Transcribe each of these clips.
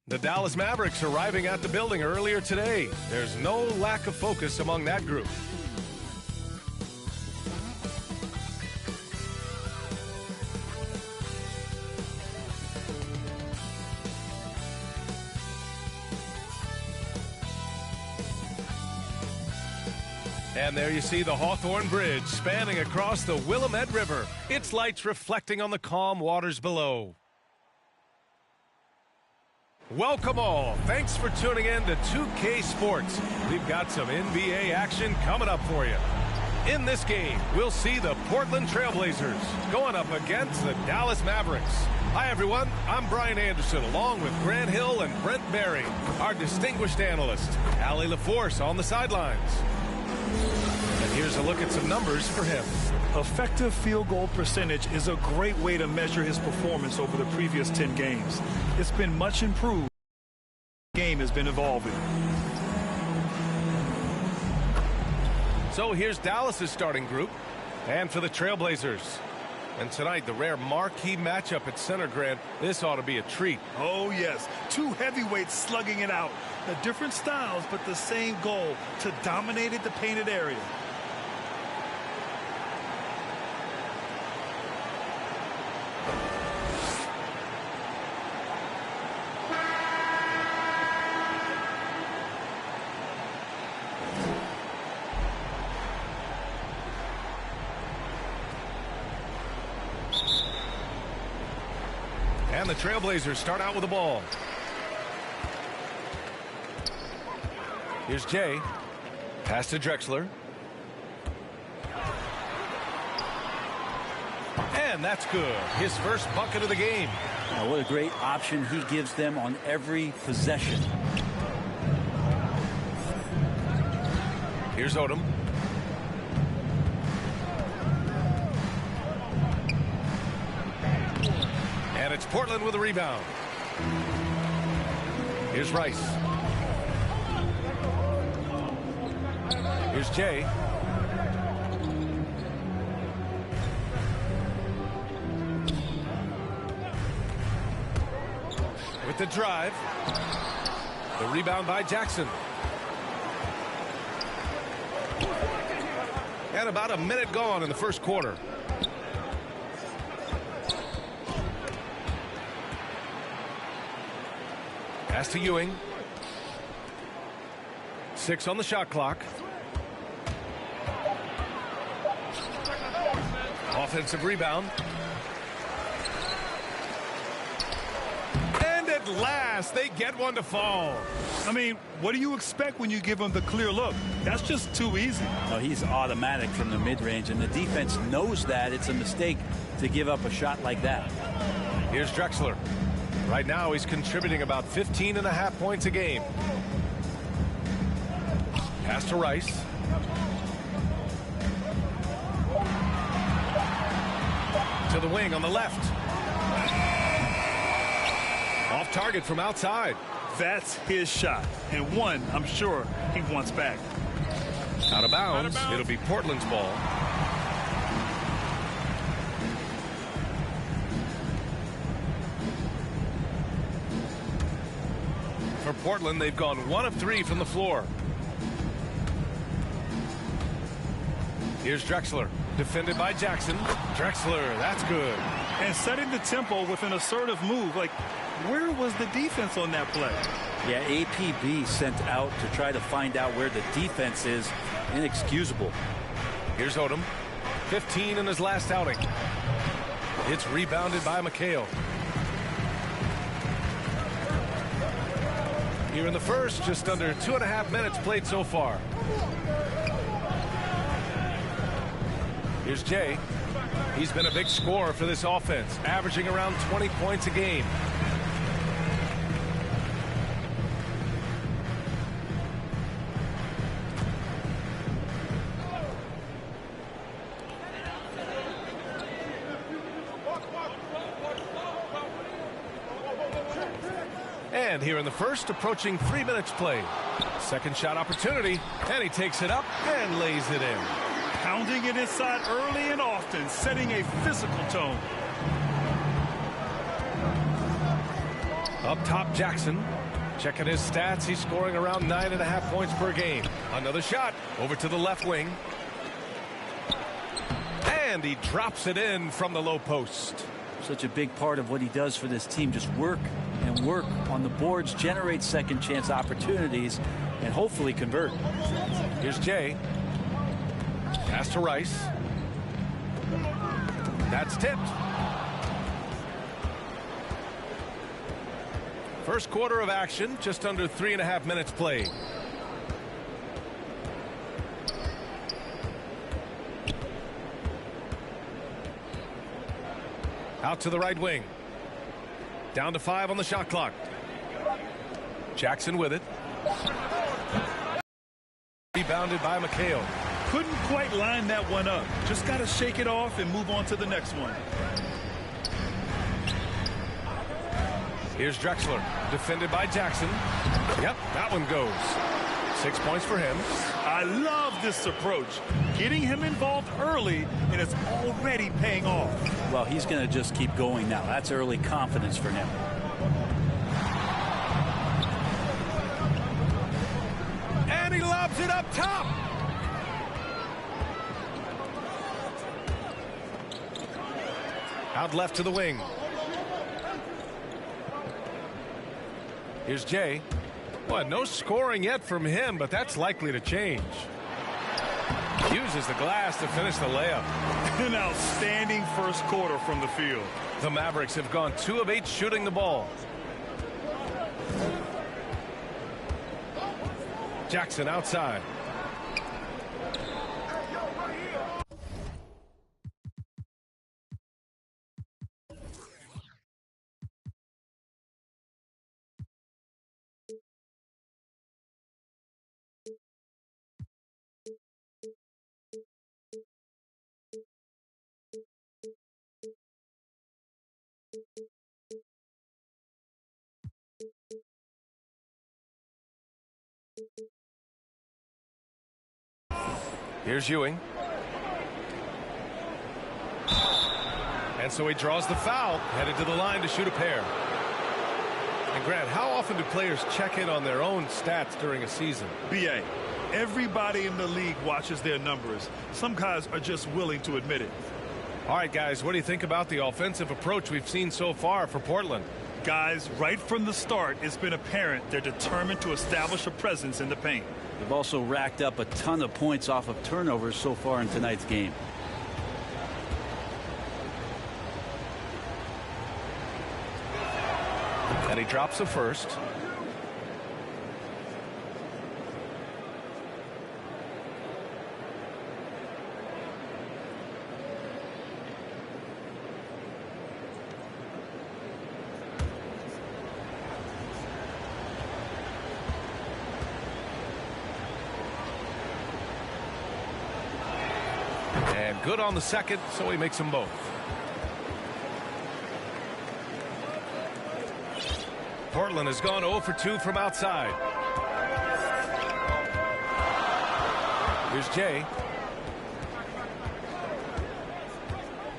The Dallas Mavericks arriving at the building earlier today. There's no lack of focus among that group. And there you see the Hawthorne Bridge spanning across the Willamette River, its lights reflecting on the calm waters below. Welcome all. Thanks for tuning in to 2K Sports. We've got some NBA action coming up for you. In this game, we'll see the Portland Trailblazers going up against the Dallas Mavericks. Hi, everyone. I'm Brian Anderson, along with Grant Hill and Brent Barry, our distinguished analyst, Allie LaForce on the sidelines. And here's a look at some numbers for him. Effective field goal percentage is a great way to measure his performance over the previous 10 games. It's been much improved. The game has been evolving. So here's Dallas's starting group. And for the Trailblazers. And tonight, the rare marquee matchup at center, Grant. This ought to be a treat. Oh, yes. Two heavyweights slugging it out. The different styles, but the same goal, to dominate the painted area. And the Trailblazers start out with the ball. Here's Jay. Pass to Drexler. And that's good. His first bucket of the game. Now, what a great option he gives them on every possession. Here's Odom. And it's Portland with a rebound. Here's Rice. Here's Jay. With the drive. The rebound by Jackson. And about a minute gone in the first quarter. Pass to Ewing. 6 on the shot clock. Offensive rebound. And at last, they get one to fall. I mean, what do you expect when you give him the clear look? That's just too easy. No, he's automatic from the mid-range, and the defense knows that it's a mistake to give up a shot like that. Here's Drexler. Right now, he's contributing about 15.5 points a game. Pass to Rice. To the wing on the left. Off target from outside. That's his shot, and one I'm sure he wants back. Out of bounds. It'll be Portland's ball. For Portland, they've gone 1 of 3 from the floor. Here's Drexler, defended by Jackson. Drexler, that's good. And setting the tempo with an assertive move. Like, where was the defense on that play? Yeah, APB sent out to try to find out where the defense is. Inexcusable. Here's Odom, 15 in his last outing. It's rebounded by McHale. Here in the first, just under 2.5 minutes played so far. Here's Jay. He's been a big scorer for this offense, averaging around 20 points a game. And here in the first, approaching 3 minutes played. Second shot opportunity, and he takes it up and lays it in. Pounding it inside early and often, setting a physical tone. Up top, Jackson. Checking his stats, he's scoring around 9.5 points per game. Another shot over to the left wing. And he drops it in from the low post. Such a big part of what he does for this team. Just work and work on the boards, generate second chance opportunities, and hopefully convert. Here's Jay. Pass to Rice. That's tipped. First quarter of action, just under 3.5 minutes played. Out to the right wing. Down to 5 on the shot clock. Jackson with it. Rebounded by McHale. Couldn't quite line that one up. Just got to shake it off and move on to the next one. Here's Drexler, defended by Jackson. Yep, that one goes. 6 points for him. I love this approach. Getting him involved early, and it's already paying off. Well, he's going to just keep going now. That's early confidence for him. And he lobs it up top. Out left to the wing. Here's Jay. Well, no scoring yet from him, but that's likely to change. Uses the glass to finish the layup. An outstanding first quarter from the field. The Mavericks have gone 2 of 8 shooting the ball. Jackson outside. Here's Ewing. And so he draws the foul, headed to the line to shoot a pair. And Grant, how often do players check in on their own stats during a season? BA, everybody in the league watches their numbers. Some guys are just willing to admit it. All right, guys, what do you think about the offensive approach we've seen so far for Portland? Guys, right from the start, it's been apparent they're determined to establish a presence in the paint. They've also racked up a ton of points off of turnovers so far in tonight's game. And he drops the first. And good on the second, so he makes them both. Portland has gone 0 for 2 from outside. Here's Jay.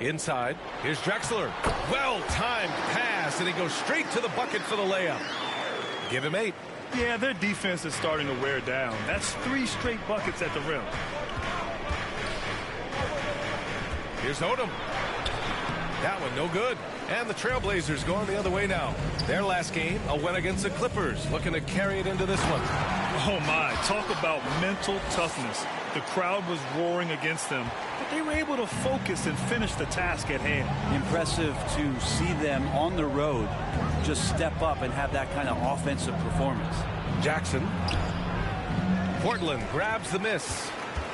Inside. Here's Drexler. Well-timed pass, and he goes straight to the bucket for the layup. Give him 8. Yeah, their defense is starting to wear down. That's 3 straight buckets at the rim. Here's Odom. That one no good. And the Trailblazers going the other way now. Their last game, a win against the Clippers, looking to carry it into this one. Oh my, talk about mental toughness. The crowd was roaring against them, but they were able to focus and finish the task at hand. Impressive to see them on the road just step up and have that kind of offensive performance. Jackson. Portland grabs the miss.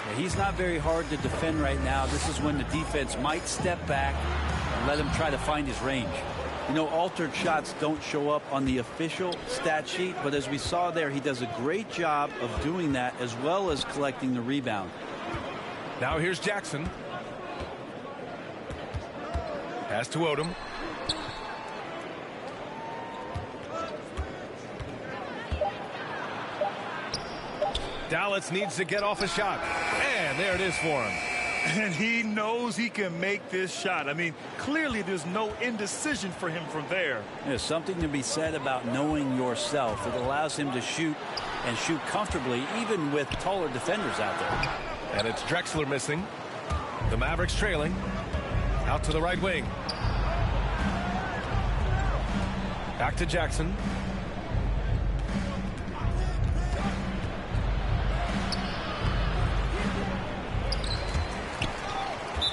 Yeah, he's not very hard to defend right now. This is when the defense might step back and let him try to find his range. You know, altered shots don't show up on the official stat sheet, but as we saw there, he does a great job of doing that as well as collecting the rebound. Now here's Jackson. Pass to Odom. Dallas needs to get off a shot. And there it is for him. And he knows he can make this shot. I mean, clearly there's no indecision for him from there. There's something to be said about knowing yourself. It allows him to shoot and shoot comfortably, even with taller defenders out there. And it's Drexler missing. The Mavericks trailing. Out to the right wing. Back to Jackson.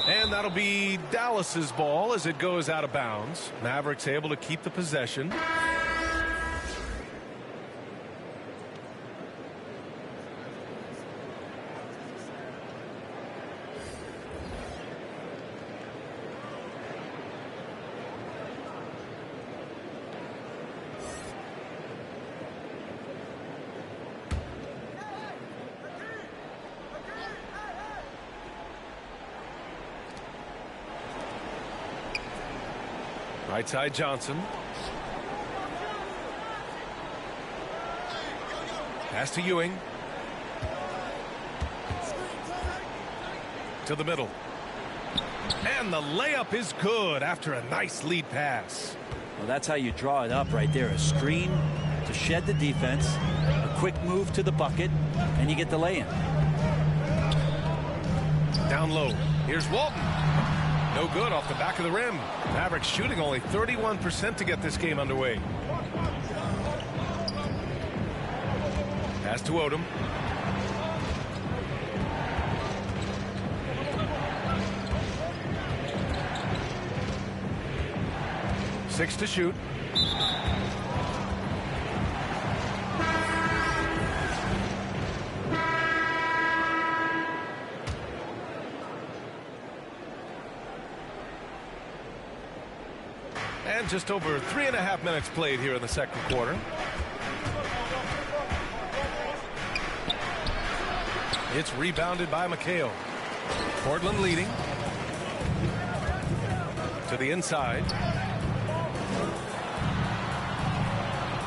And that'll be Dallas's ball as it goes out of bounds. Mavericks able to keep the possession. Right side Johnson. Pass to Ewing. To the middle. And the layup is good after a nice lead pass. Well, that's how you draw it up right there. A screen to shed the defense, a quick move to the bucket, and you get the lay-in. Down low. Here's Walton. No good off the back of the rim. Mavericks shooting only 31% to get this game underway. Pass to Odom. Six to shoot. And just over 3.5 minutes played here in the second quarter. It's rebounded by McHale. Portland leading. To the inside.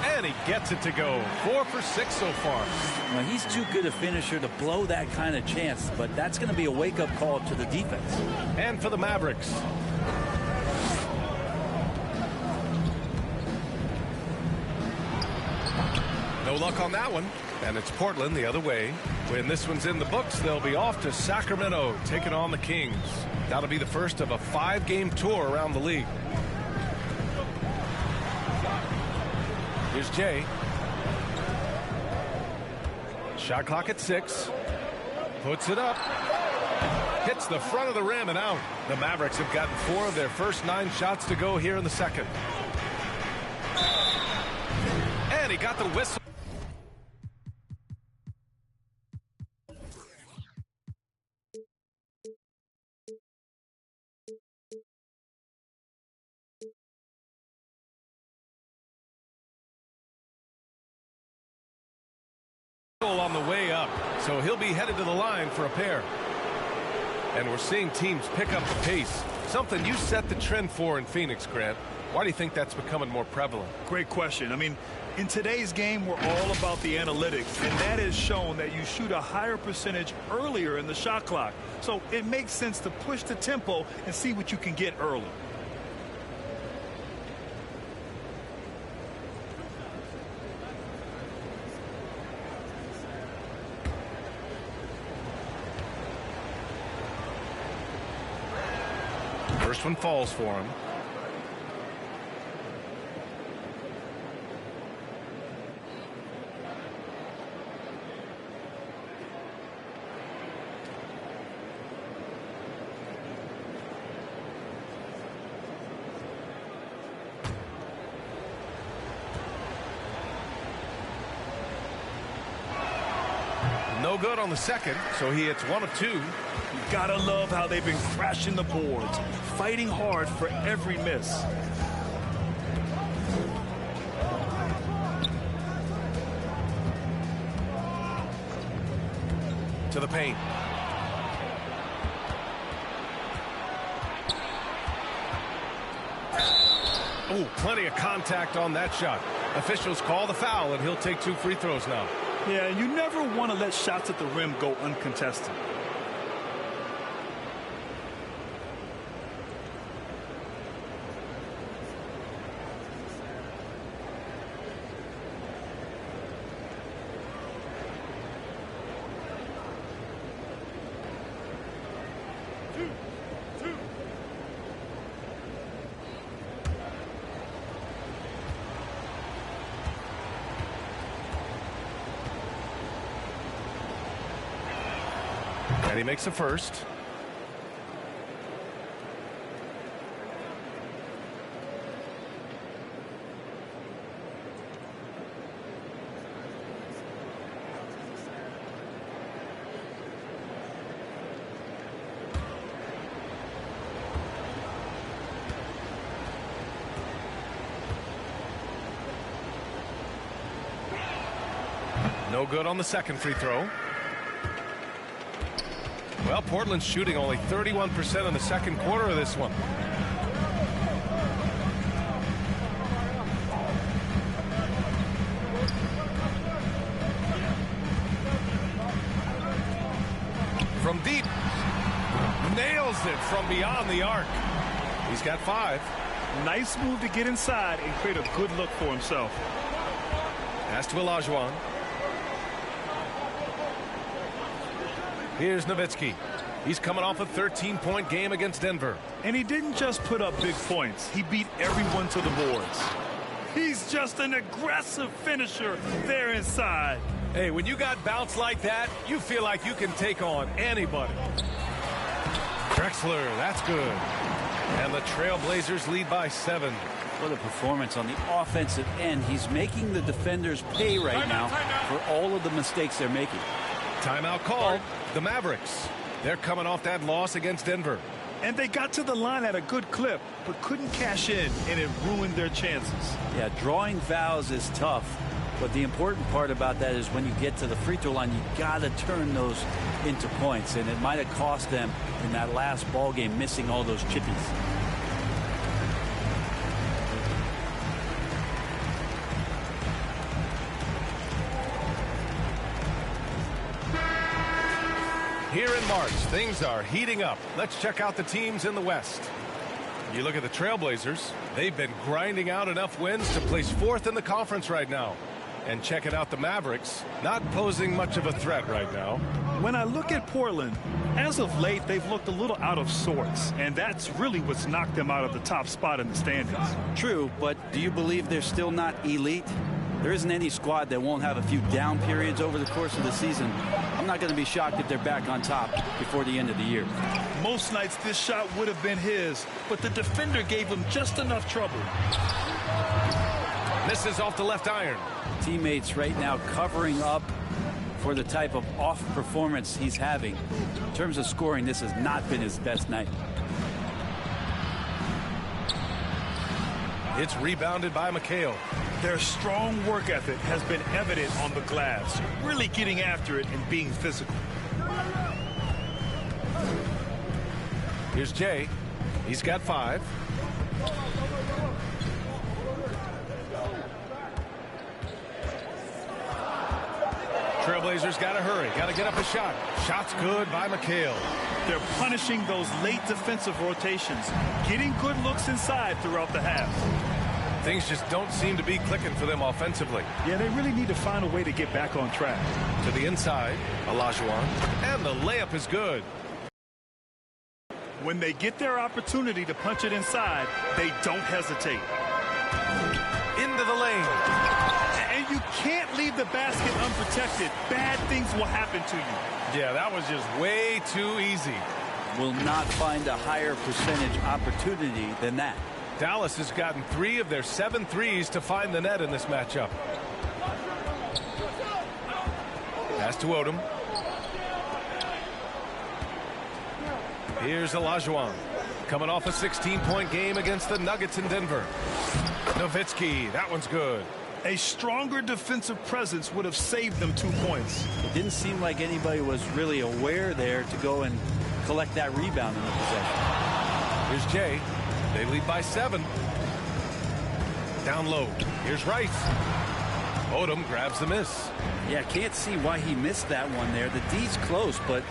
And he gets it to go. 4 for 6 so far. Well, he's too good a finisher to blow that kind of chance, but that's going to be a wake-up call to the defense. And for the Mavericks. No luck on that one. And it's Portland the other way. When this one's in the books, they'll be off to Sacramento, taking on the Kings. That'll be the first of a 5-game tour around the league. Here's Jay. Shot clock at 6. Puts it up. Hits the front of the rim and out. The Mavericks have gotten 4 of their first 9 shots to go here in the second. And he got the whistle. On the way up, so he'll be headed to the line for a pair. And we're seeing teams pick up the pace, something you set the trend for in Phoenix, Grant. Why do you think that's becoming more prevalent? Great question. I mean, in today's game, we're all about the analytics, and that has shown that you shoot a higher percentage earlier in the shot clock. So it makes sense to push the tempo and see what you can get early. First one falls for him. No good on the second, so he hits 1 of 2. You gotta love how they've been crashing the boards, fighting hard for every miss. To the paint. Oh, plenty of contact on that shot. Officials call the foul, and he'll take 2 free throws now. Yeah, you never want to let shots at the rim go uncontested. And he makes a first. No good on the second free throw. Well, Portland's shooting only 31% in the second quarter of this one. From deep. Nails it from beyond the arc. He's got 5. Nice move to get inside and create a good look for himself. Pass to Olajuwon. Here's Nowitzki. He's coming off a 13-point game against Denver. And he didn't just put up big points. He beat everyone to the boards. He's just an aggressive finisher there inside. Hey, when you got bounce like that, you feel like you can take on anybody. Drexler, that's good. And the Trailblazers lead by 7. What a performance on the offensive end. He's making the defenders pay right now for all of the mistakes they're making. Timeout called. The Mavericks. They're coming off that loss against Denver. And they got to the line at a good clip, but couldn't cash in, and it ruined their chances. Yeah, drawing fouls is tough, but the important part about that is when you get to the free throw line, you got to turn those into points, and it might have cost them in that last ball game missing all those chippies. Here in March, things are heating up. Let's check out the teams in the West. You look at the Trailblazers. They've been grinding out enough wins to place 4th in the conference right now. And checking out the Mavericks, not posing much of a threat right now. When I look at Portland, as of late, they've looked a little out of sorts. And that's really what's knocked them out of the top spot in the standings. True, but do you believe they're still not elite? There isn't any squad that won't have a few down periods over the course of the season. I'm not going to be shocked if they're back on top before the end of the year. Most nights this shot would have been his, but the defender gave him just enough trouble. Misses off the left iron. Teammates right now covering up for the type of off performance he's having. In terms of scoring, this has not been his best night. It's rebounded by McHale. Their strong work ethic has been evident on the glass, really getting after it and being physical. Here's Jay. He's got 5. Trailblazers got to hurry. Got to get up a shot. Shot's good by McHale. They're punishing those late defensive rotations, getting good looks inside throughout the half. Things just don't seem to be clicking for them offensively. Yeah, they really need to find a way to get back on track. To the inside, Olajuwon. And the layup is good. When they get their opportunity to punch it inside, they don't hesitate. Into the lane. And you can't leave the basket unprotected. Bad things will happen to you. Yeah, that was just way too easy. Will not find a higher percentage opportunity than that. Dallas has gotten 3 of their 7 threes to find the net in this matchup. Pass to Odom. Here's Olajuwon. Coming off a 16-point game against the Nuggets in Denver. Nowitzki, that one's good. A stronger defensive presence would have saved them 2 points. It didn't seem like anybody was really aware there to go and collect that rebound in the possession. Here's Jay. They lead by 7. Down low. Here's Rice. Odom grabs the miss. Yeah, can't see why he missed that one there. The D's close, but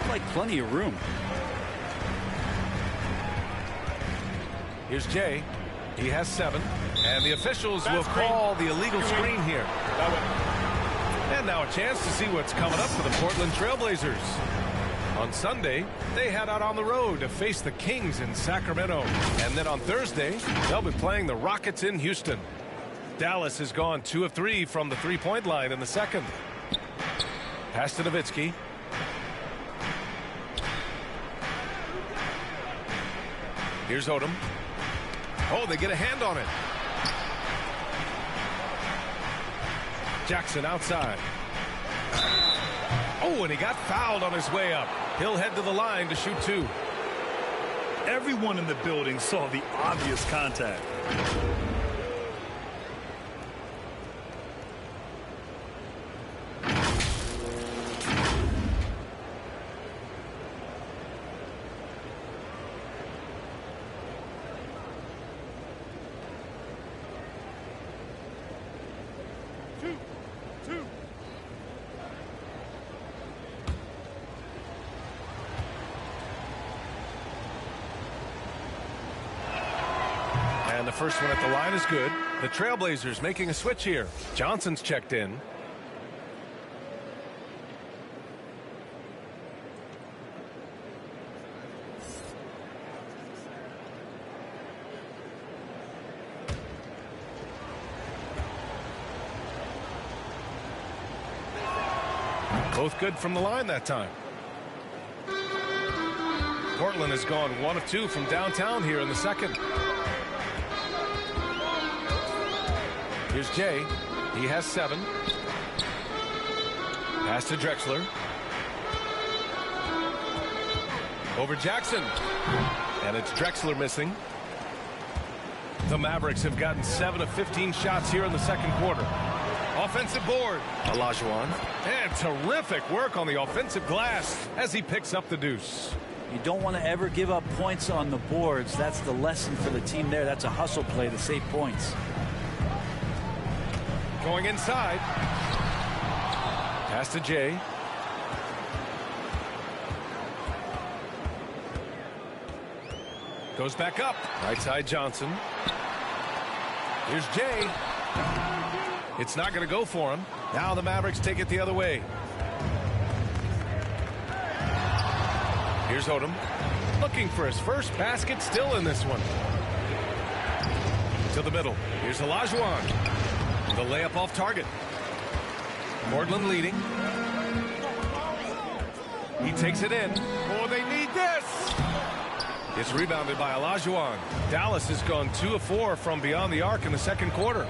like plenty of room. Here's Jay. He has 7. And the officials will call the illegal screen here. And now a chance to see what's coming up for the Portland Trailblazers. On Sunday, they head out on the road to face the Kings in Sacramento. And then on Thursday, they'll be playing the Rockets in Houston. Dallas has gone 2 of 3 from the three-point line in the second. Pass to Nowitzki. Here's Odom. Oh, they get a hand on it. Jackson outside. Oh, and he got fouled on his way up. He'll head to the line to shoot 2. Everyone in the building saw the obvious contact. And the first one at the line is good. The Trailblazers making a switch here. Johnson's checked in. Both good from the line that time. Portland has gone 1 of 2 from downtown here in the second. Here's Jay. He has 7. Pass to Drexler. Over Jackson. And it's Drexler missing. The Mavericks have gotten 7 of 15 shots here in the second quarter. Offensive board. Olajuwon. And terrific work on the offensive glass as he picks up the deuce. You don't want to ever give up points on the boards. That's the lesson for the team there. That's a hustle play to save points. Going inside. Pass to Jay. Goes back up. Right side Johnson. Here's Jay. It's not going to go for him. Now the Mavericks take it the other way. Here's Odom. Looking for his first basket, still in this one. To the middle. Here's Olajuwon. The layup off target. Portland leading. He takes it in. Oh, they need this. It's rebounded by Olajuwon. Dallas has gone 2 of 4 from beyond the arc in the second quarter.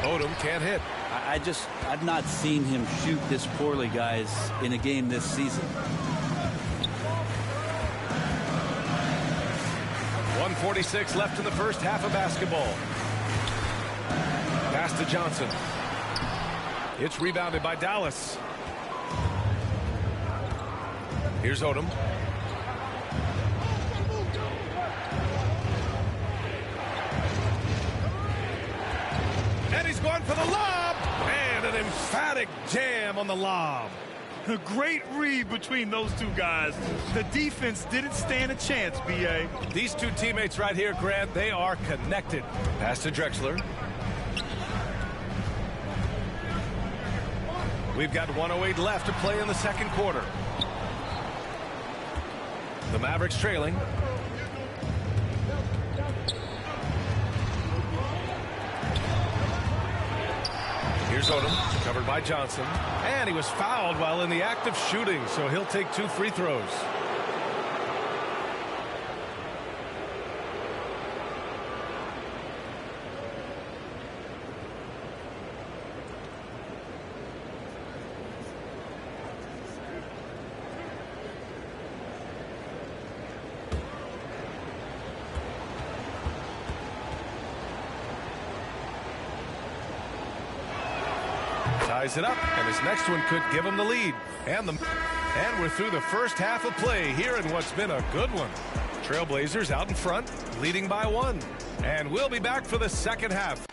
Odom can't hit. I've not seen him shoot this poorly, guys, in a game this season. 1:46 left in the first half of basketball. Pass to Johnson. It's rebounded by Dallas. Here's Odom. going for the lob. And an emphatic jam on the lob. A great read between those two guys. The defense didn't stand a chance, B.A. These two teammates right here, Grant, they are connected. Pass to Drexler. We've got 1:08 left to play in the second quarter. The Mavericks trailing. Here's Odom, covered by Johnson. And he was fouled while in the act of shooting, so he'll take 2 free throws. Ties it up, and his next one could give him the lead. And we're through the first half of play here in what's been a good one. Trailblazers out in front, leading by 1. And we'll be back for the second half.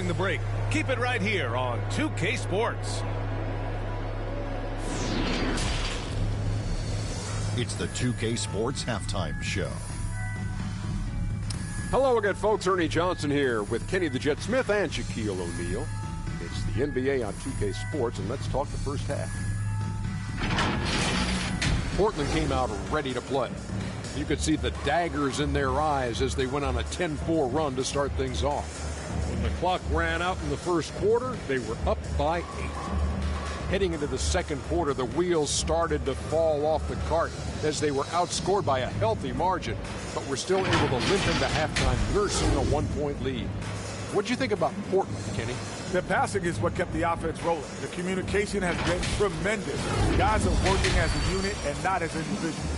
following the break. Keep it right here on 2K Sports. It's the 2K Sports Halftime Show. Hello again, folks. Ernie Johnson here with Kenny the Jet Smith and Shaquille O'Neal. It's the NBA on 2K Sports, and let's talk the first half. Portland came out ready to play. You could see the daggers in their eyes as they went on a 10-4 run to start things off. When the clock ran out in the first quarter, they were up by 8. Heading into the second quarter, the wheels started to fall off the cart as they were outscored by a healthy margin, but were still able to limp into halftime, nursing a 1-point lead. What did you think about Portland, Kenny? The passing is what kept the offense rolling. The communication has been tremendous. Guys are working as a unit and not as individuals.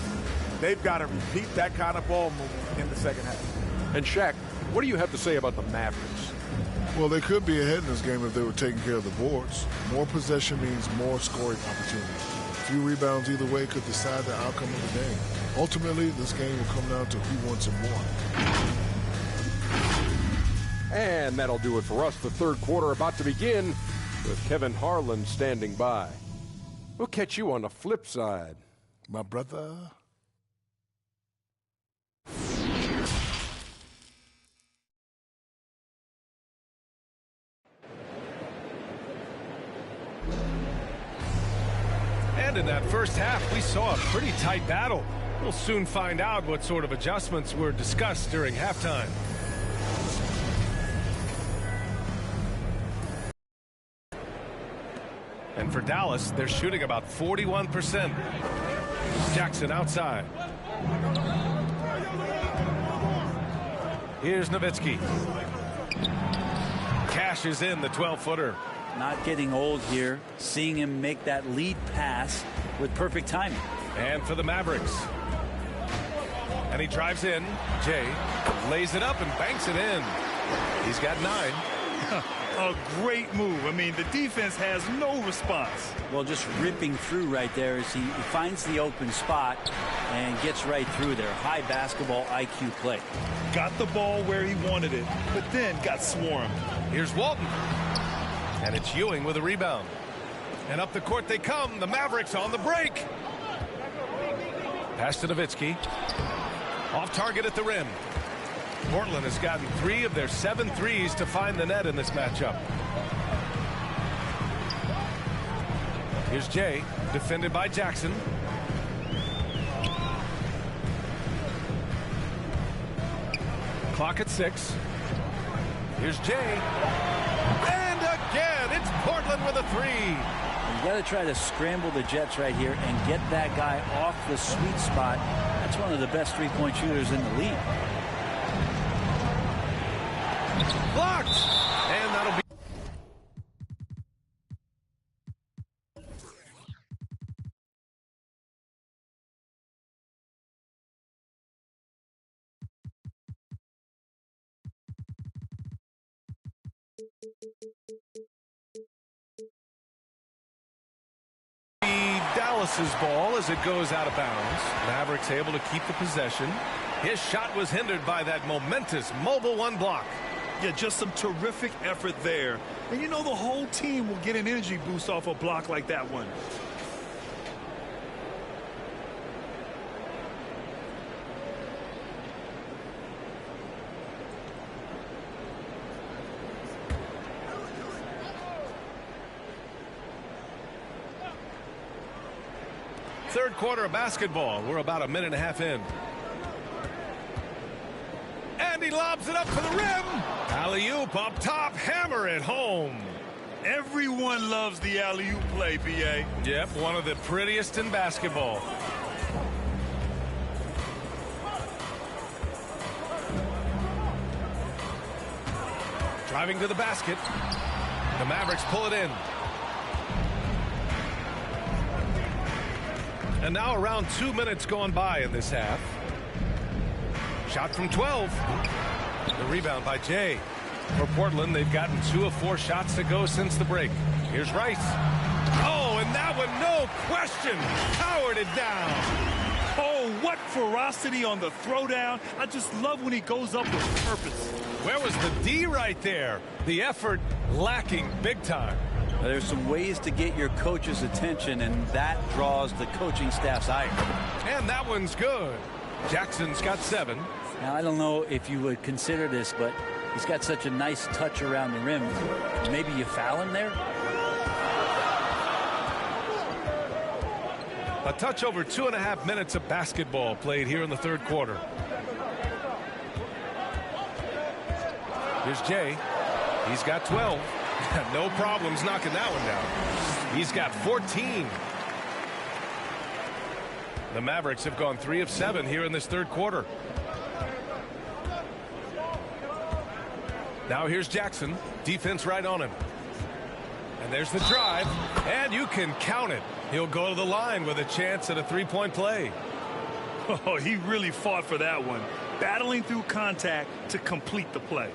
They've got to repeat that kind of ball movement in the second half. And Shaq, what do you have to say about the Mavericks? Well, they could be ahead in this game if they were taking care of the boards. More possession means more scoring opportunities. A few rebounds either way could decide the outcome of the game. Ultimately, this game will come down to who wants it more. And that'll do it for us. The third quarter about to begin with Kevin Harlan standing by. We'll catch you on the flip side. My brother. And in that first half, we saw a pretty tight battle. We'll soon find out what sort of adjustments were discussed during halftime. And for Dallas, they're shooting about 41%. Jackson outside. Here's Nowitzki. Cashes in the 12-footer. Not getting old here. Seeing him make that lead pass with perfect timing. And for the Mavericks. And he drives in. Jay lays it up and banks it in. He's got 9. A great move. I mean, the defense has no response. Well, just ripping through right there as he finds the open spot and gets right through there. High basketball IQ play. Got the ball where he wanted it, but then got swarmed. Here's Walton. And it's Ewing with a rebound. And up the court they come. The Mavericks on the break. Pass to Nowitzki. Off target at the rim. Portland has gotten 3 of their 7 threes to find the net in this matchup. Here's Jay, defended by Jackson. Clock at 6. Here's Jay. And again, it's Portland with a 3. You got to try to scramble the Jets right here and get that guy off the sweet spot. That's one of the best three-point shooters in the league. Blocked! And that'll be... Dallas's ball as it goes out of bounds. Mavericks able to keep the possession. His shot was hindered by that momentous mobile 1 block. Yeah, just some terrific effort there. And you know the whole team will get an energy boost off a block like that one. Third quarter of basketball. We're about a minute and a half in. And he lobs it up for the rim. Alley-oop up top. Hammer it home. Everyone loves the alley-oop play, B.A. Yep, one of the prettiest in basketball. Driving to the basket. The Mavericks pull it in. And now around 2 minutes gone by in this half. Shot from 12. The rebound by Jay. For Portland, they've gotten 2 of 4 shots to go since the break. Here's Rice. Oh, and that one, no question, powered it down. Oh, what ferocity on the throwdown. I just love when he goes up with purpose. Where was the D right there? The effort lacking big time. There's some ways to get your coach's attention, and that draws the coaching staff's ire. And that one's good. Jackson's got 7. Now, I don't know if you would consider this, but he's got such a nice touch around the rim. Maybe you foul him there? A touch over 2.5 minutes of basketball played here in the third quarter. Here's Jay. He's got 12. No problems knocking that one down. He's got 14. The Mavericks have gone 3 of 7 here in this third quarter. Now here's Jackson. Defense right on him. And there's the drive. And you can count it. He'll go to the line with a chance at a three-point play. Oh, he really fought for that one. Battling through contact to complete the play.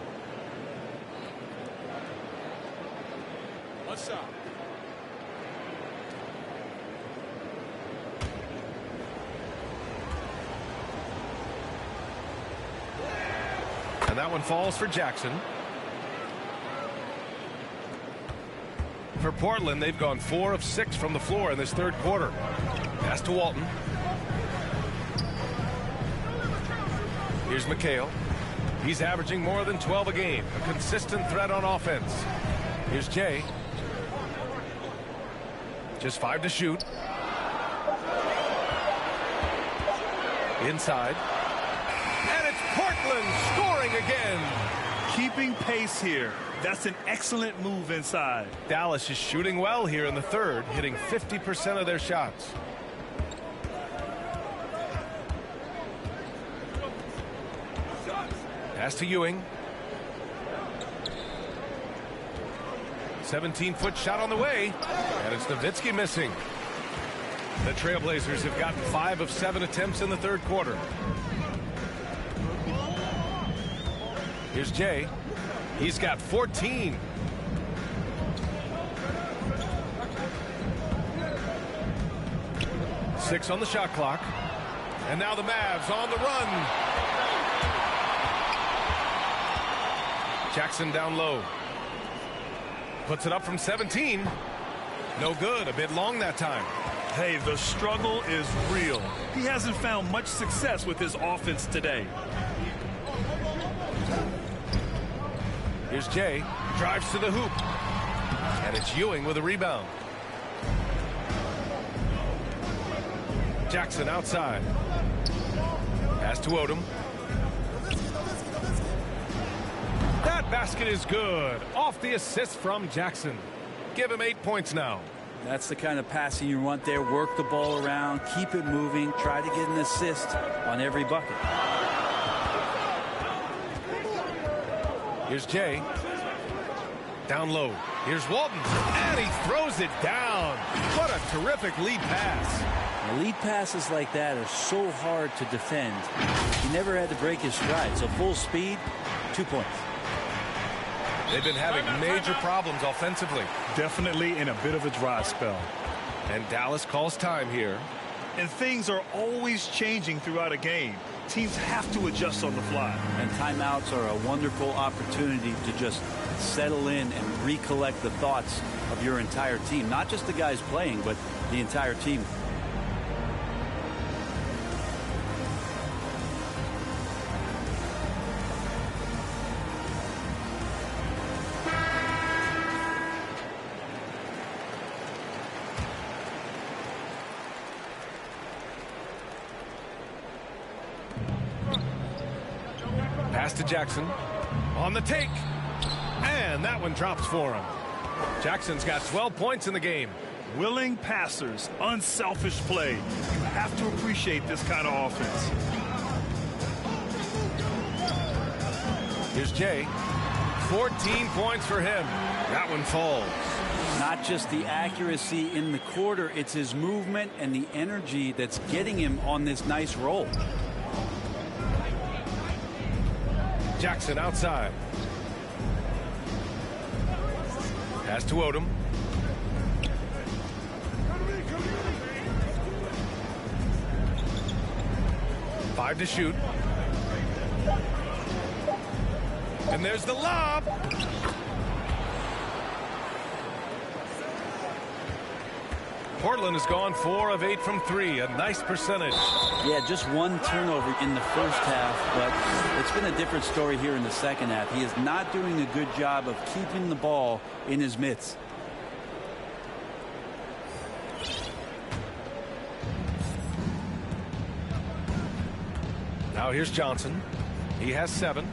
What's up? And that one falls for Jackson. For Portland, they've gone 4 of 6 from the floor in this third quarter. Pass to Walton. Here's McHale. He's averaging more than 12 a game. A consistent threat on offense. Here's Jay. Just 5 to shoot. Inside. And it's Portland scoring again. Keeping pace here. That's an excellent move inside. Dallas is shooting well here in the third, hitting 50% of their shots. Pass to Ewing. 17-foot shot on the way, and it's Nowitzki missing. The Trailblazers have gotten 5 of 7 attempts in the third quarter. Here's Jay. He's got 14. Six on the shot clock. And now the Mavs on the run. Jackson down low. Puts it up from 17. No good. A bit long that time. Hey, the struggle is real. He hasn't found much success with his offense today. Here's Jay. Drives to the hoop. And it's Ewing with a rebound. Jackson outside. Pass to Odom. That basket is good. Off the assist from Jackson. Give him 8 points now. That's the kind of passing you want there. Work the ball around. Keep it moving. Try to get an assist on every bucket. Here's Jay. Down low. Here's Walton. And he throws it down. What a terrific lead pass. Now, lead passes like that are so hard to defend. He never had to break his stride. So full speed, 2 points. They've been having major problems offensively. Definitely in a bit of a dry spell. And Dallas calls time here. And things are always changing throughout a game. Teams have to adjust on the fly. And timeouts are a wonderful opportunity to just settle in and recollect the thoughts of your entire team. Not just the guys playing, but the entire team. Pass to Jackson. On the take. And that one drops for him. Jackson's got 12 points in the game. Willing passers, unselfish play. You have to appreciate this kind of offense. Here's Jay. 14 points for him. That one falls. Not just the accuracy in the quarter, it's his movement and the energy that's getting him on this nice roll. Jackson outside. Pass to Odom. 5 to shoot. And there's the lob. Portland has gone 4 of 8 from 3. A nice percentage. Yeah, just one turnover in the first half, but it's been a different story here in the second half. He is not doing a good job of keeping the ball in his mitts. Now here's Johnson. He has 7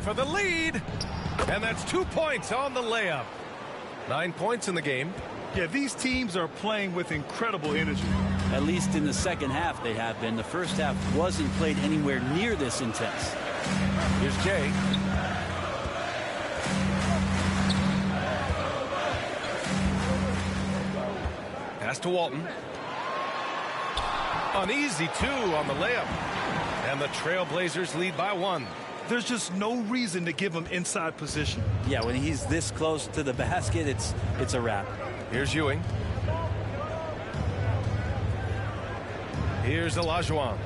for the lead, and that's 2 points on the layup. 9 points in the game. Yeah, these teams are playing with incredible energy. At least in the second half they have been. The first half wasn't played anywhere near this intense. Here's Jay. Pass to Walton. An easy 2 on the layup. And the Trailblazers lead by 1. There's just no reason to give him inside position. Yeah, when he's this close to the basket, it's a wrap. Here's Ewing. Here's Olajuwon.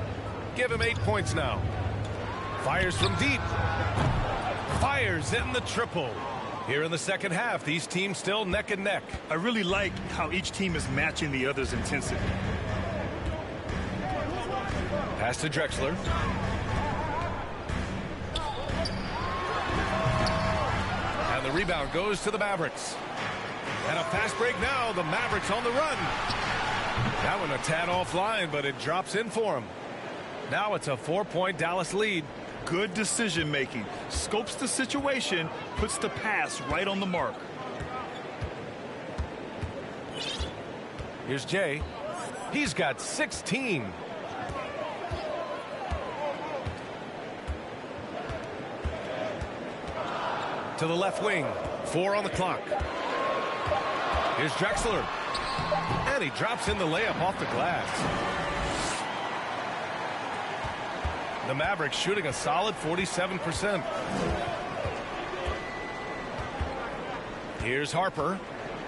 Give him 8 points now. Fires from deep. Fires in the triple. Here in the second half, these teams still neck and neck. I really like how each team is matching the other's intensity. Pass to Drexler. And the rebound goes to the Mavericks. And a fast break now. The Mavericks on the run. That one a tad offline, but it drops in for him. Now it's a 4-point Dallas lead. Good decision making. Scopes the situation, puts the pass right on the mark. Here's Jay. He's got 16. To the left wing. 4 on the clock. Here's Drexler. And he drops in the layup off the glass. The Mavericks shooting a solid 47%. Here's Harper.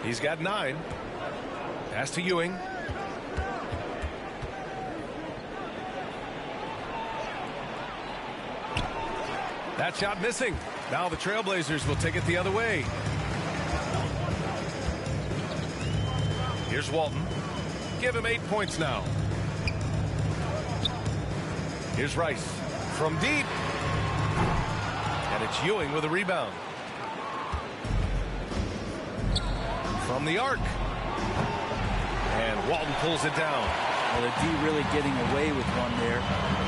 He's got 9. Pass to Ewing. That shot missing. Now the Trailblazers will take it the other way. Here's Walton. Give him 8 points now. Here's Rice from deep. And it's Ewing with a rebound. From the arc. And Walton pulls it down. Well, the D really getting away with one there.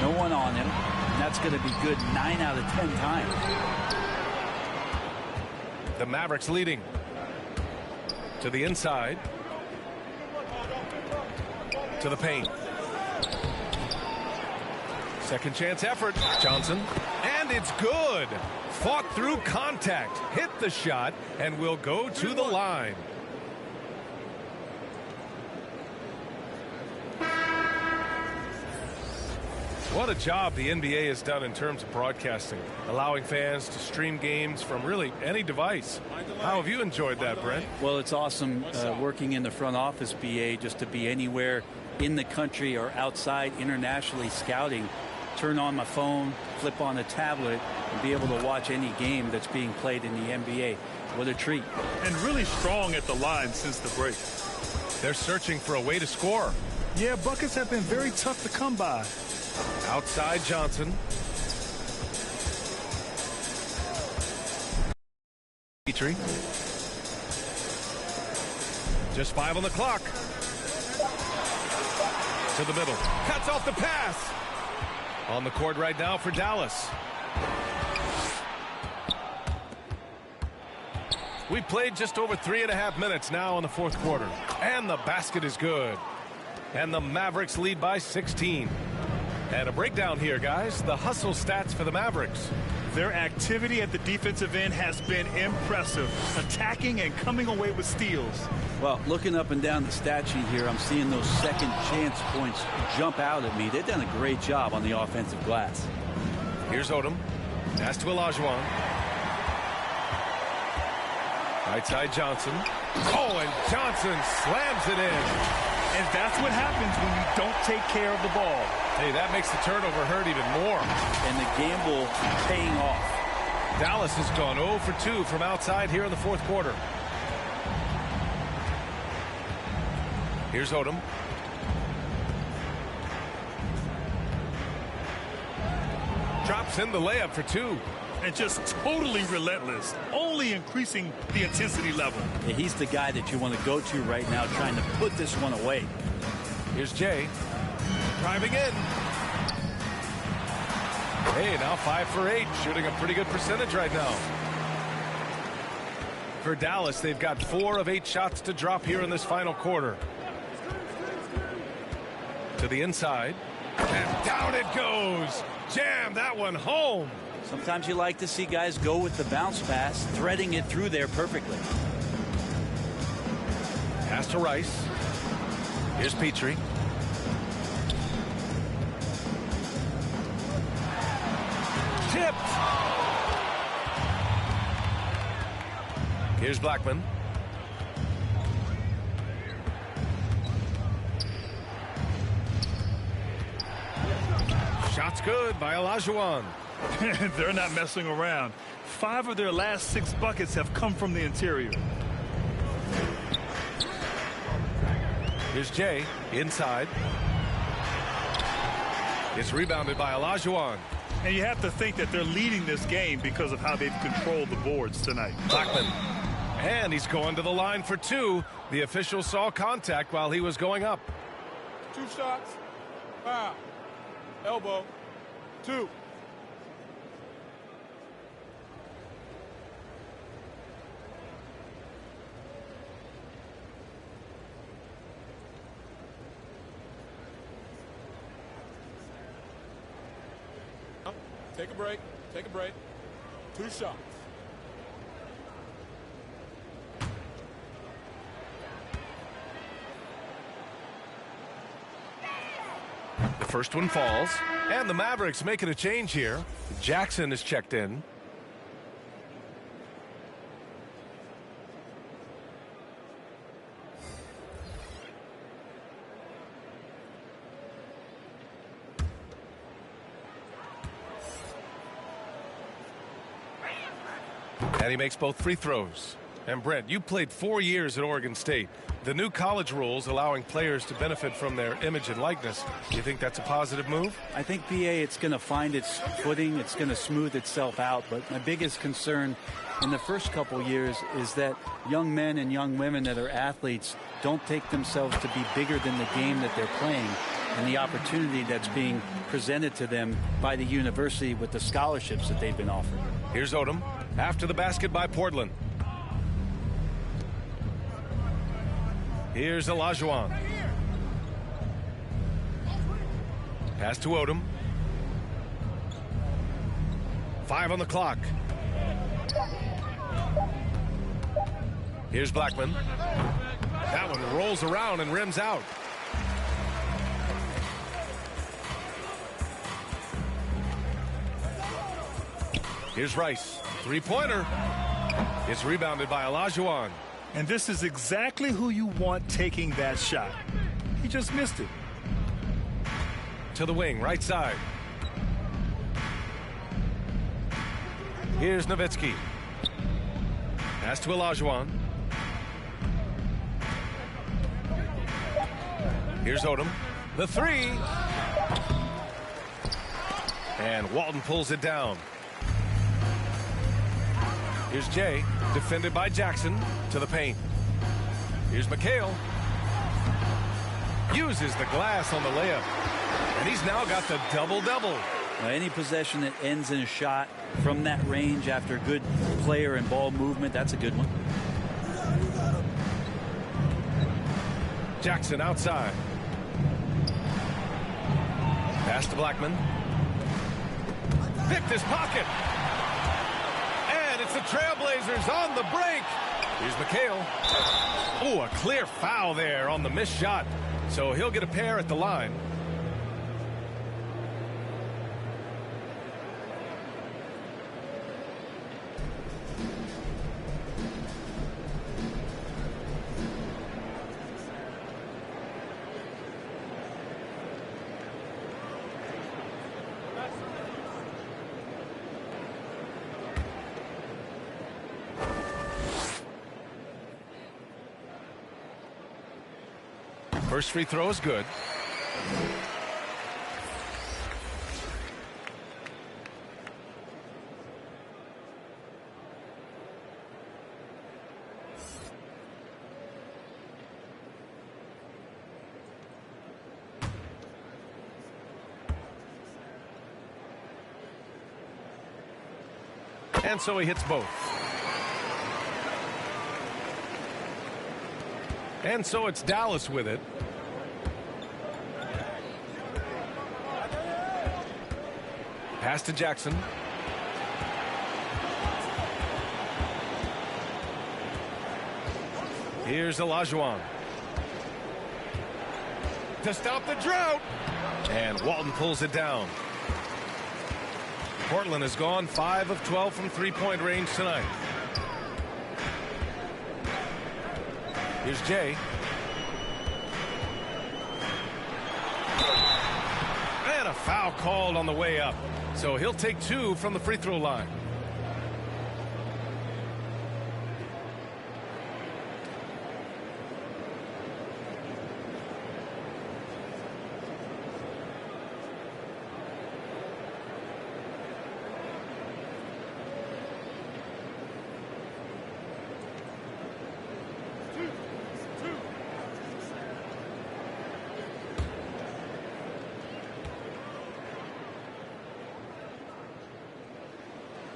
No one on him. And that's going to be good 9 out of 10 times. The Mavericks leading. To the inside. To the paint. Second chance effort. Johnson. And it's good. Fought through contact. Hit the shot and will go to the line. What a job the NBA has done in terms of broadcasting, allowing fans to stream games from really any device. How have you enjoyed that, Brent? Well, it's awesome working in the front office, BA, just to be anywhere in the country or outside internationally scouting. Turn on my phone, flip on a tablet, and be able to watch any game that's being played in the NBA. What a treat. And really strong at the line since the break. They're searching for a way to score. Yeah, buckets have been very tough to come by. Outside Johnson. Petrie. Just 5 on the clock. To the middle. Cuts off the pass. On the court right now for Dallas. We played just over 3.5 minutes now in the fourth quarter. And the basket is good. And the Mavericks lead by 16. And a breakdown here, guys. The hustle stats for the Mavericks. Their activity at the defensive end has been impressive. Attacking and coming away with steals. Well, looking up and down the stat sheet here, I'm seeing those second chance points jump out at me. They've done a great job on the offensive glass. Here's Odom. Pass to Olajuwon. Right side Johnson. Oh, and Johnson slams it in. And that's what happens when you don't take care of the ball. Hey, that makes the turnover hurt even more. And the gamble paying off. Dallas has gone 0 for 2 from outside here in the fourth quarter. Here's Odom. Drops in the layup for 2. And just totally relentless, only increasing the intensity level. Yeah, he's the guy that you want to go to right now, trying to put this one away. Here's Jay. Driving in. Hey, now 5 for 8, shooting a pretty good percentage right now. For Dallas, they've got 4 of 8 shots to drop here in this final quarter. To the inside. And down it goes. Jam that one home. Sometimes you like to see guys go with the bounce pass, threading it through there perfectly. Pass to Rice. Here's Petrie. Tipped. Here's Blackman. Shot's good by Olajuwon. They're not messing around. 5 of their last 6 buckets have come from the interior. Here's Jay inside. It's rebounded by Olajuwon. And you have to think that they're leading this game because of how they've controlled the boards tonight. Blackman. And he's going to the line for 2. The official saw contact while he was going up. 2 shots. Foul. Elbow. 2. Take a break. Take a break. 2 shots. The first one falls. And the Mavericks making a change here. Jackson is checked in. And he makes both free throws. And Brent, you played 4 years at Oregon State. The new college rules allowing players to benefit from their image and likeness. Do you think that's a positive move? I think, PA, it's going to find its footing. It's going to smooth itself out. But my biggest concern in the first couple years is that young men and young women that are athletes don't take themselves to be bigger than the game that they're playing and the opportunity that's being presented to them by the university with the scholarships that they've been offered. Here's Odom after the basket by Portland. Here's Olajuwon. Pass to Odom. 5 on the clock. Here's Blackman. That one rolls around and rims out. Here's Rice. 3-pointer. It's rebounded by Olajuwon. And this is exactly who you want taking that shot. He just missed it. To the wing, right side. Here's Nowitzki. Pass to Olajuwon. Here's Odom. The 3. And Walton pulls it down. Here's Jay, defended by Jackson, to the paint. Here's McHale. Uses the glass on the layup. And he's now got the double-double. Any possession that ends in a shot from that range after good player and ball movement, that's a good one. Jackson outside. Pass to Blackman. Picked his pocket. It's the Trailblazers on the break. Here's McHale. Oh, a clear foul there on the missed shot. So he'll get a pair at the line. First free throw is good. And so he hits both. And so it's Dallas with it. Pass to Jackson. Here's Olajuwon. To stop the drought. And Walton pulls it down. Portland has gone 5 of 12 from three-point range tonight. Here's Jay. And a foul called on the way up. So he'll take 2 from the free throw line.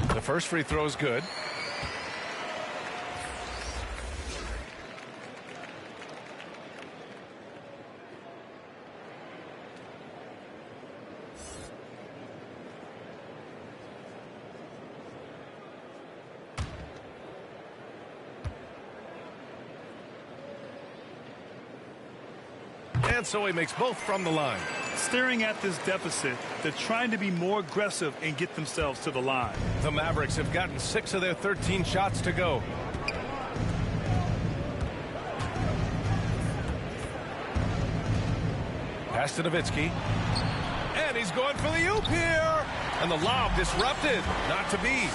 The first free throw is good. And so he makes both from the line. Staring at this deficit, they're trying to be more aggressive and get themselves to the line. The Mavericks have gotten 6 of their 13 shots to go. Pass to Nowitzki. And he's going for the oop here. And the lob disrupted. Not to be.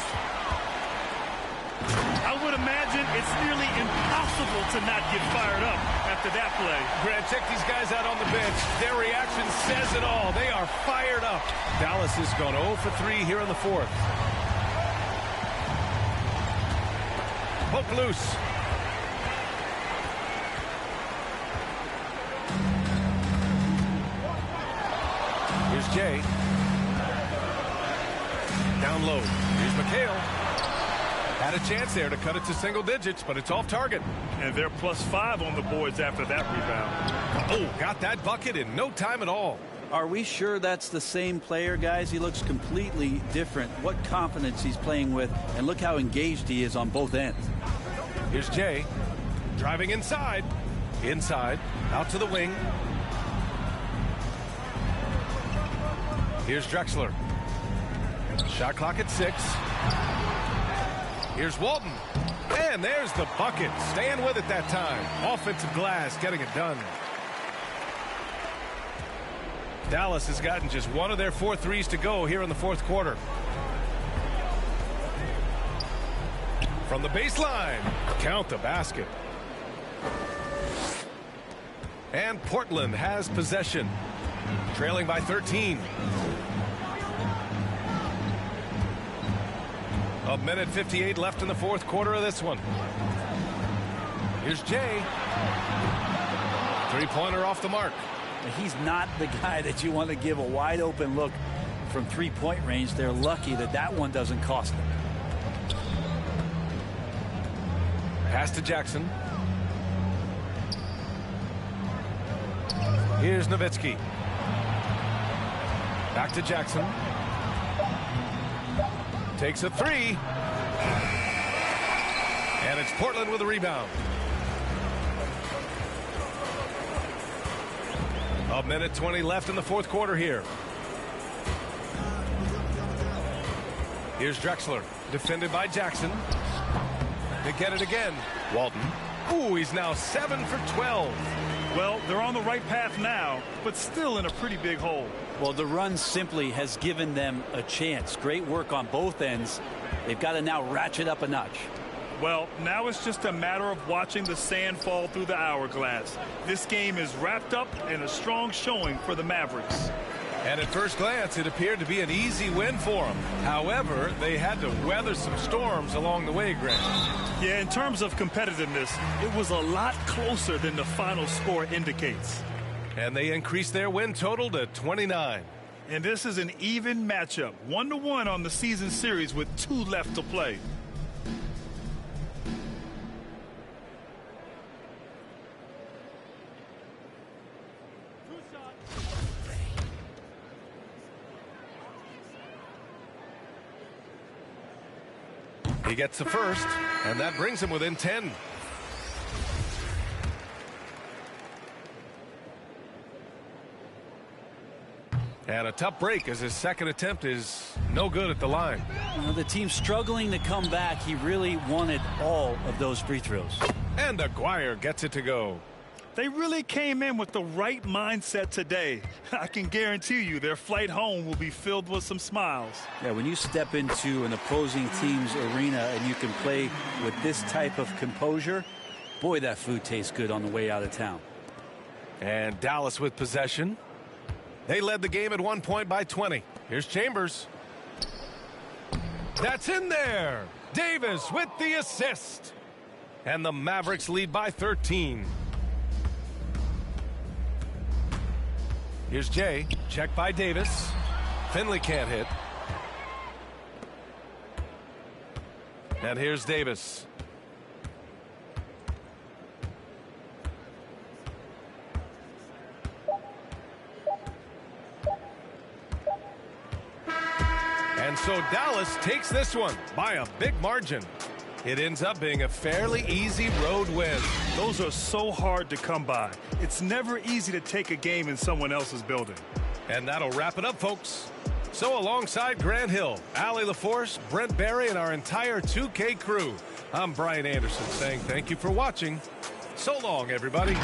I would imagine it's nearly impossible to not get fired up after that play. Grant, check these guys out on the bench. Their reaction says it all. They are fired up. Dallas has gone 0 for 3 here in the fourth. Poke loose. Here's Jay. Down low. Here's McHale. Had a chance there to cut it to single digits, but it's off target. And they're +5 on the boards after that rebound. Oh, got that bucket in no time at all. Are we sure that's the same player, guys? He looks completely different. What confidence he's playing with, and look how engaged he is on both ends. Here's Jay. Driving inside. Inside. Out to the wing. Here's Drexler. Shot clock at 6. Here's Walton. And there's the bucket. Staying with it that time. Offensive glass getting it done. Dallas has gotten just 1 of their 4 threes to go here in the fourth quarter. From the baseline. Count the basket. And Portland has possession. Trailing by 13. A minute 58 left in the fourth quarter of this one. Here's Jay. Three-pointer off the mark. He's not the guy that you want to give a wide open look from three-point range. They're lucky that that one doesn't cost them. Pass to Jackson. Here's Nowitzki. Back to Jackson. Takes a 3. And it's Portland with a rebound. A minute 20 left in the fourth quarter here. Here's Drexler. Defended by Jackson. They get it again. Walton. Ooh, he's now 7 for 12. Well, they're on the right path now, but still in a pretty big hole. Well, the run simply has given them a chance. Great work on both ends. They've got to now ratchet up a notch. Well, now it's just a matter of watching the sand fall through the hourglass. This game is wrapped up in a strong showing for the Mavericks. And at first glance, it appeared to be an easy win for them. However, they had to weather some storms along the way, Grant. Yeah, in terms of competitiveness, it was a lot closer than the final score indicates. And they increased their win total to 29. And this is an even matchup, 1-1 on the season series with 2 left to play. He gets the first, and that brings him within 10. And a tough break as his second attempt is no good at the line. The team's struggling to come back. He really wanted all of those free throws. And Aguirre gets it to go. They really came in with the right mindset today. I can guarantee you their flight home will be filled with some smiles. Yeah, when you step into an opposing team's arena and you can play with this type of composure, boy, that food tastes good on the way out of town. And Dallas with possession. They led the game at one point by 20. Here's Chambers. That's in there. Davis with the assist. And the Mavericks lead by 13. Here's Jay. Checked by Davis. Finley can't hit. And here's Davis. And so Dallas takes this one by a big margin. It ends up being a fairly easy road win. Those are so hard to come by. It's never easy to take a game in someone else's building. And that'll wrap it up, folks. So alongside Grant Hill, Allie LaForce, Brent Barry, and our entire 2K crew, I'm Brian Anderson saying thank you for watching. So long, everybody.